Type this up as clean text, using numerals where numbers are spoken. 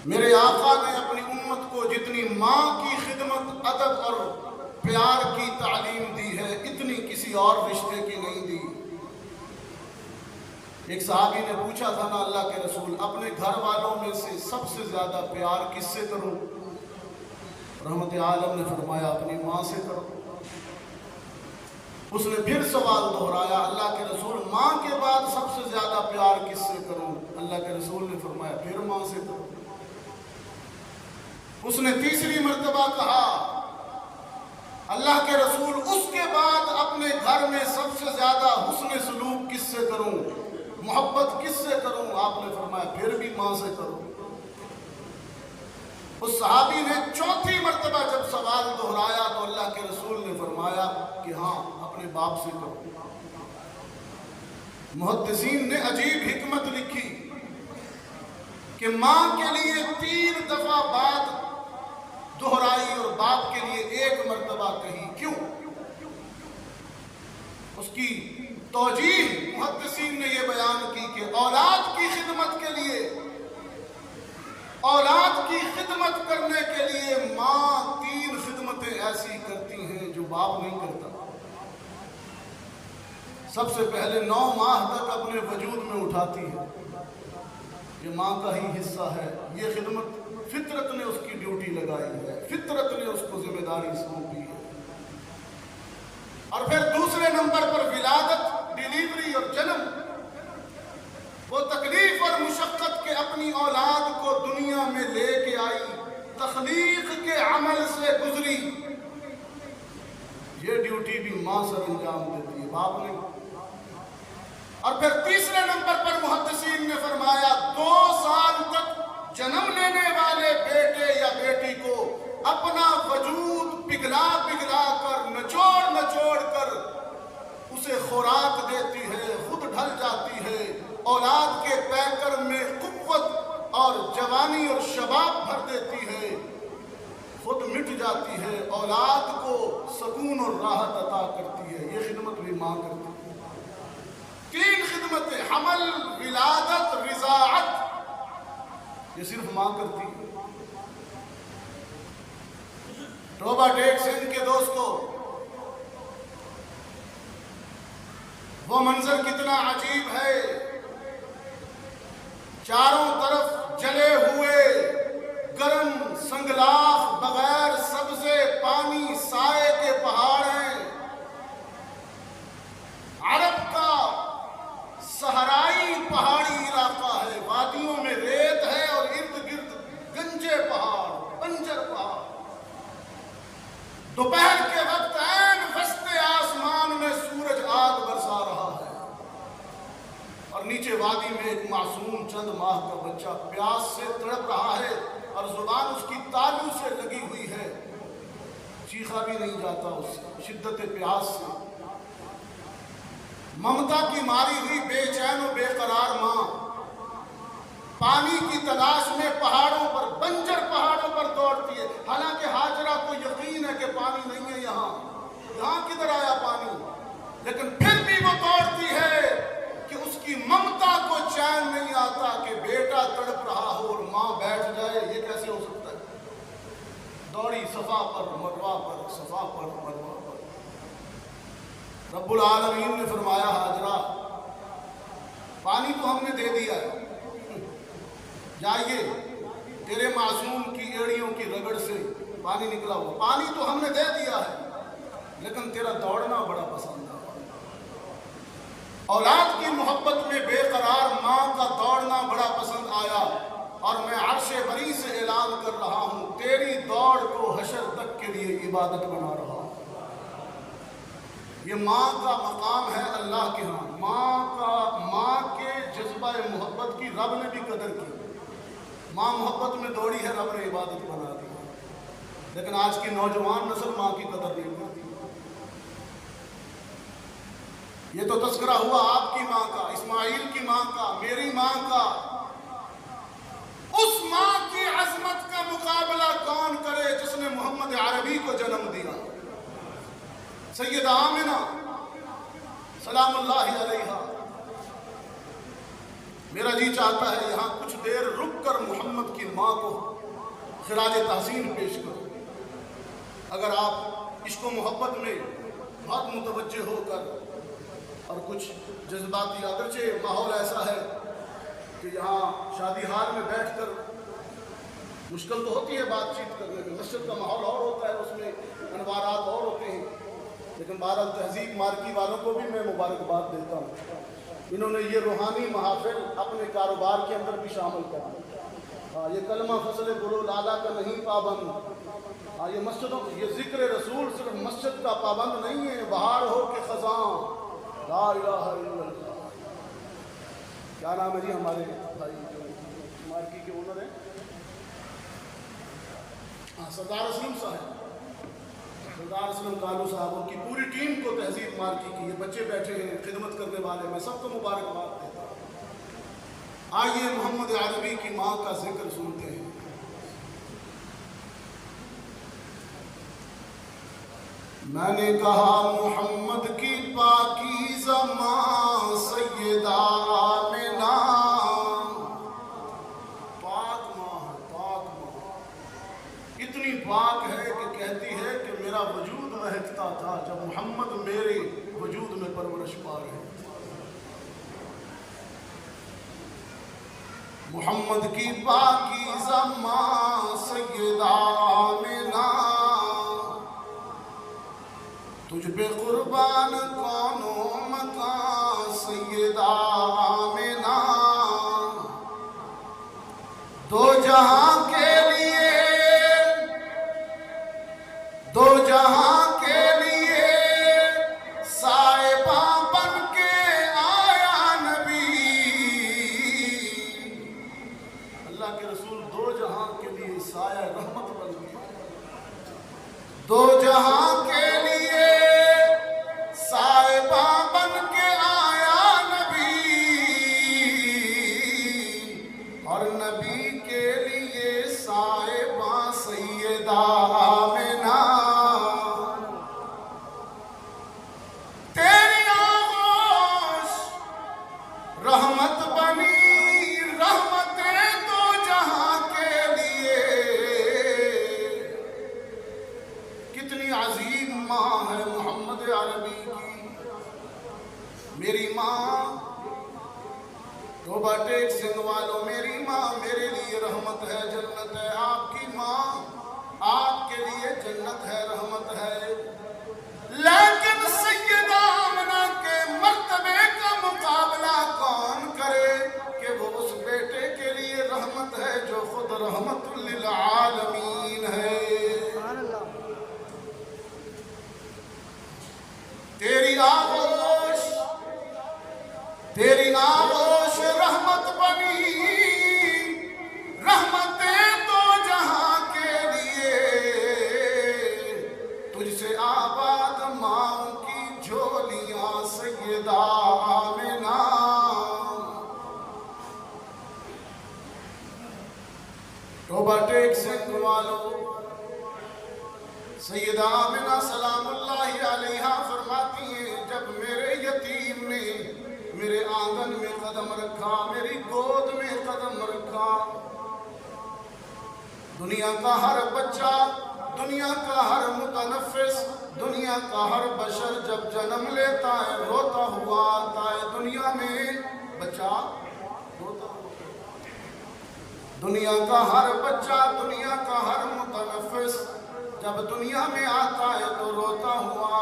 میرے آقا نے اپنی امت کو جتنی ماں کی خدمت، ادب اور پیار کی تعلیم دی ہے، اتنی کسی اور رشتے کی نہیں دی۔ ایک صحابی نے پوچھا تھا نا اللہ کے رسول، اپنے گھر والوں میں سے سب سے زیادہ پیار کس سے کروں؟ رحمت عالم نے فرمایا اپنی ماں سے کرو۔ اس نے پھر سوال دہرایا، اللہ کے رسول ماں کے بعد سب سے زیادہ پیار کس سے کروں؟ اللہ کے رسول نے فرمایا پھر ماں سے کرو۔ اس نے تیسری مرتبہ کہا، اللہ کے رسول اس کے بعد اپنے گھر میں سب سے زیادہ حسن سلوک کس سے کروں، محبت کس سے کروں؟ آپ نے فرمایا پھر بھی ماں سے کرو۔ اس صحابی نے چوتھی مرتبہ جب سوال دہرایا تو اللہ کے رسول نے فرمایا کہ ہاں اپنے باپ سے کرو۔ محدثین نے عجیب حکمت لکھی کہ ماں کے لیے 3 دفعہ بات دہرائی اور باپ کے لیے 1 مرتبہ کہی، کیوں؟ اس کی توجیہ محدثین نے یہ بیان کی کہ اولاد کی خدمت کے لیے، اولاد کی خدمت کرنے کے لیے ماں 3 خدمتیں ایسی کرتی ہیں جو باپ نہیں کرتا۔ سب سے پہلے 9 ماہ تک اپنے وجود میں اٹھاتی ہے، یہ ماں کا ہی حصہ ہے، یہ خدمت فطرت نے اس کی ڈیوٹی لگائی ہے، فطرت نے اس کو ذمہ داری سونپی ہے۔ اور پھر دوسرے نمبر پر ولادت، ڈیلیوری اور جنم، وہ تکلیف اور مشقت کے اپنی اولاد کو دنیا میں لے کے آئی، تخلیق کے عمل سے گزری، یہ ڈیوٹی بھی ماں سر انجام دیتی ہے، باپ نہیں۔ اور پھر تیسرے نمبر پر محدثین نے فرمایا 2 سال تک جنم لینے والے بیٹے یا بیٹی کو اپنا وجود پگھلا پگھلا کر، نچوڑ نچوڑ کر اسے خوراک دیتی ہے، خود ڈھل جاتی ہے، اولاد کے پیکر میں قوت اور جوانی اور شباب بھر دیتی ہے، خود مٹ جاتی ہے، اولاد کو سکون اور راحت عطا کرتی ہے، یہ خدمت بھی ماں کرتی ہے۔ 3 خدمتیں، حمل، ولادت، رضاعت، یہ صرف ماں کرتی ہے۔ ٹوبہ ٹیک سندھ کے دوستو، وہ منظر کتنا عجیب ہے، چاروں طرف جلے ہوئے گرم سنگلاخ بغیر سبزے پانی سائے کے پہاڑ ہیں، عرب کا صحرائی پہاڑی علاقہ ہے، وادیوں میں ریت ہے اور ارد گرد گنجے پہاڑ، بنجر پہاڑ۔ دوپہر کے وقت عین وسط آسمان میں سورج آگ برسا رہا ہے اور نیچے وادی میں ایک معصوم چند ماہ کا بچہ پیاس سے تڑپ رہا ہے اور زبان اس کی تالو سے لگی ہوئی ہے، چیخا بھی نہیں جاتا اس سے شدت پیاس سے۔ ممتا کی ماری ہوئی بے چین و بے قرار ماں پانی کی تلاش میں پہاڑوں پر، بنجر پہاڑوں پر دوڑتی ہے، حالانکہ ہاجرہ کو یقین ہے کہ پانی نہیں ہے یہاں کدھر آیا پانی، لیکن پھر بھی وہ دوڑتی ہے کہ اس کی ممتا کو چین نہیں آتا کہ بیٹا تڑپ رہا ہو اور ماں بیٹھ جائے، یہ کیسے ہو سکتا ہے؟ دوڑی صفا پر مروہ پر، صفا پر مروہ پر۔ رب العالمین نے فرمایا ہاجرہ پانی تو ہم نے دے دیا ہے، جائیے تیرے معصوم کی ایڑیوں کی رگڑ سے پانی نکلا ہوا، پانی تو ہم نے دے دیا ہے، لیکن تیرا دوڑنا بڑا پسند ہے۔ اولاد کی محبت میں بے قرار ماں کا دوڑنا بڑا پسند آیا، اور میں عرش بری سے اعلان کر رہا ہوں تیری دوڑ کو حشر تک کے لیے عبادت بنا رہا ہوں۔ یہ ماں کا مقام ہے اللہ کے ہاں، ماں کے جذبہ محبت کی رب نے بھی قدر کی، ماں محبت میں دوڑی ہے، رب نے عبادت بنا دی، لیکن آج کی نوجوان نسل ماں کی قدر نہیں کرتی۔ یہ تو تذکرہ ہوا آپ کی ماں کا، اسماعیل کی ماں کا، میری ماں کا، اس ماں کی عظمت کا مقابلہ کون کرے جس نے محمد عربی کو جنم دیا، سیدہ آمنہ سلام اللہ علیہا۔ میرا جی چاہتا ہے یہاں کچھ دیر رک کر محمد کی ماں کو خراج تحسین پیش کرو۔ اگر آپ عشق و محبت میں بہت متوجہ ہو کر اور کچھ جذباتی، اگرچہ ماحول ایسا ہے کہ یہاں شادی ہال میں بیٹھ کر مشکل تو ہوتی ہے بات چیت کرنے میں، مسجد کا ماحول اور ہوتا ہے، اس میں انوارات اور ہوتے ہیں، لیکن بہرحال تہذیب مارکی والوں کو بھی میں مبارکباد دیتا ہوں، انہوں نے یہ روحانی محافل اپنے کاروبار کے اندر بھی شامل کیا۔ یہ کلمہ فصل گلو لالا کا نہیں پابند، یہ مسجدوں، یہ ذکر رسول صرف مسجد کا پابند نہیں ہے، بہار ہو کہ خزاں لا الہ الا اللہ۔ کیا نام ہے جی ہمارے بھائی جو مارکی کے اونر ہیں؟ سردار اسلم صاحب، سردار اسلم کالو صاحب، ان کی پوری ٹیم کو تہذیب مارکی کی، یہ بچے بیٹھے ہیں خدمت کرنے والے، میں سب کو مبارکباد دیتا ہوں۔ آئیے محمد عربی کی ماں کا ذکر سنتے ہیں۔ میں نے کہا محمد کی پاکیزہ ماں سیدہ آمنہ، پاک ماں ہے، پاک ماں، اتنی پاک ہے کہ کہتی ہے کہ میرا وجود مہکتا تھا جب محمد میرے وجود میں پرورش پا رہے تھے۔ محمد کی پاکیزہ ماں سیدہ آمنہ، تجھ پہ قربان کون و مکان سیدہ آمنہ، دو جہاں کے لیے، دو جہاں کے لیے صاحبہ بن کے آیا نبی۔ اللہ کے رسول دو جہاں کے لیے سایہ رحمت بن کے، دو جہاں کے لیے صاحبہ بن کے آیا نبی، اور نبی کے لیے صاحبہ سیدہ آمنہ۔ تیری آغوش رحمت بنی، رحمتیں دو جہاں کے لیے۔ کتنی عظیم ماں ہے محمد عربی کی، میری ماں روبا ٹیک سنگھ والوں، میری ماں میرے لیے رحمت ہے، جنت ہے۔ آپ کی ماں آپ کے لیے جنت ہے، رحمت ہے، لیکن سیدہ آمنہ کے مرتبے کا مقابلہ کون کرے کہ وہ اس بیٹے کے لیے رحمت ہے جو خود رحمت للعالمین ہے۔ تیری آغوش، تیری آغوش رحمت بنی، رحمتیں دو جہاں کے لیے، تجھ سے آباد ماں کی جھولیاں سیدہ آمنہ۔ روبا ٹیک سنگھ والوں، سیدہ آمنہ سلام اللہ علیہا فرماتی ہیں جب میرے یتیم نے میرے آنگن میں قدم رکھا، میری گود میں قدم رکھا، دنیا کا ہر بچہ، دنیا کا ہر متنفس، دنیا کا ہر بشر جب جنم لیتا ہے روتا ہوا آتا ہے دنیا میں، بچہ روتا ہوا، دنیا کا ہر بچہ، دنیا کا ہر متنفس جب دنیا میں آتا ہے تو روتا ہوا